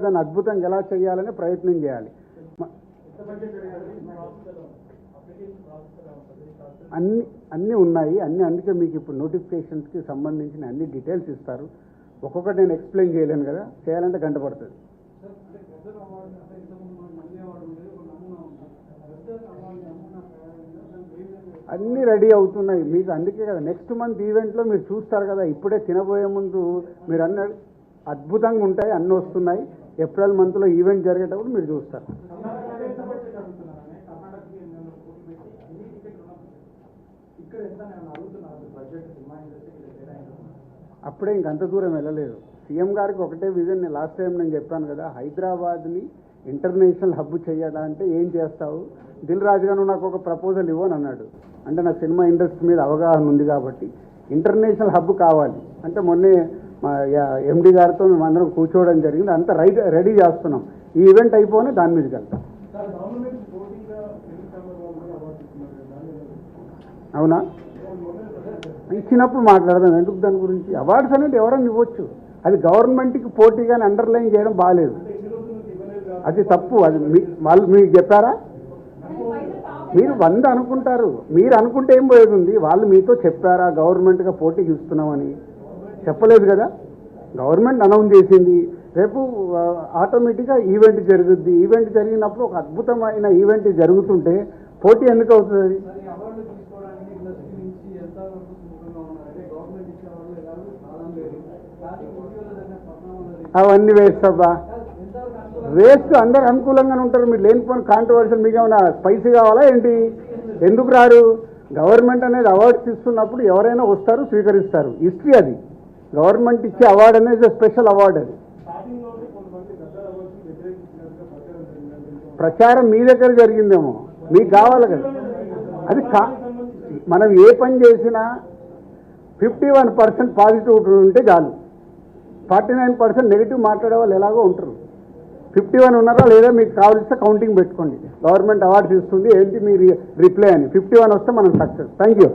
దాన్ని అద్భుతంగా ఎలా చేయాలని ప్రయత్నం చేయాలి. అన్నీ ఉన్నాయి, అందుకే మీకు ఇప్పుడు నోటిఫికేషన్స్కి సంబంధించిన అన్ని డీటెయిల్స్ ఇస్తారు. ఒక్కొక్కటి నేను ఎక్స్ప్లెయిన్ చేయలేను కదా, చేయాలంటే గంట పడుతుంది. అన్నీ రెడీ అవుతున్నాయి మీకు, అందుకే కదా నెక్స్ట్ మంత్ ఈవెంట్లో మీరు చూస్తారు కదా. ఇప్పుడే తినబోయే ముందు మీరు అన్న అద్భుతంగా ఉంటాయి, అన్నీ వస్తున్నాయి. ఏప్రిల్ మంత్లో ఈవెంట్ జరిగేటప్పుడు మీరు చూస్తారు. అప్పుడే ఇంకంత దూరం వెళ్ళలేదు. సీఎం గారికి ఒకటే విజన్, లాస్ట్ టైం నేను చెప్పాను కదా, హైదరాబాద్ని ఇంటర్నేషనల్ హబ్ చేయాలంటే ఏం చేస్తావు, దిల్ రాజు గారు నాకు ఒక ప్రపోజల్ ఇవ్వని అన్నాడు. అంటే నాకు సినిమా ఇండస్ట్రీ మీద అవగాహన ఉంది కాబట్టి ఇంటర్నేషనల్ హబ్ కావాలి అంటే మొన్నే మా ఎండి గారితో మేము అందరం కూర్చోవడం జరిగింది. అంతా రెడీ చేస్తున్నాం. ఈ ఈవెంట్ అయిపోయినా దాని మీదకి వెళ్తాం. అవునా, ఇచ్చినప్పుడు మాట్లాడదాం. ఎందుకు దాని గురించి? అవార్డ్స్ అనేది ఎవరైనా ఇవ్వచ్చు, అది గవర్నమెంట్కి పోటీగానే అండర్లైన్ చేయడం బాగాలేదు, అది తప్పు. అది వాళ్ళు మీకు చెప్పారా? మీరు 100 అనుకుంటారు, మీరు అనుకుంటే ఏం పోయేది ఉంది? వాళ్ళు మీతో చెప్పారా గవర్నమెంట్గా పోటీకి ఇస్తున్నామని? చెప్పలేదు కదా. గవర్నమెంట్ అనౌన్స్ చేసింది, రేపు ఆటోమేటిక్గా ఈవెంట్ జరుగుద్ది. ఈవెంట్ జరిగినప్పుడు ఒక అద్భుతమైన ఈవెంట్ జరుగుతుంటే పోటీ ఎందుకు అవుతుంది? అవన్నీ వేస్ట్ అబ్బా, వేస్ట్. అందరు అనుకూలంగానే ఉంటారు. మీరు లేనిపోయిన కాంట్రవర్షియల్, మీకు ఏమైనా స్పైసీ కావాలా ఏంటి? ఎందుకు రారు? గవర్నమెంట్ అనేది అవార్డ్స్ ఇస్తున్నప్పుడు ఎవరైనా వస్తారు, స్వీకరిస్తారు. హిస్టరీ అది. గవర్నమెంట్ ఇచ్చే అవార్డు అనేది స్పెషల్ అవార్డు. అది ప్రచారం మీ దగ్గర జరిగిందేమో, మీకు కావాలి కదా. అది మనం ఏ పని చేసినా 51% పాజిటివ్ ఉంటే చాలు. 49% నెగిటివ్ మాట్లాడే వాళ్ళు ఎలాగో ఉంటారు. 51 ఉన్నారా లేదా మీకు కావాల్సిన కౌంటింగ్ పెట్టుకోండి. గవర్నమెంట్ అవార్డ్స్ ఇస్తుంది ఏంటి మీరు రిప్లై అని 51 వస్తే మనం సక్సెస్. Thank you.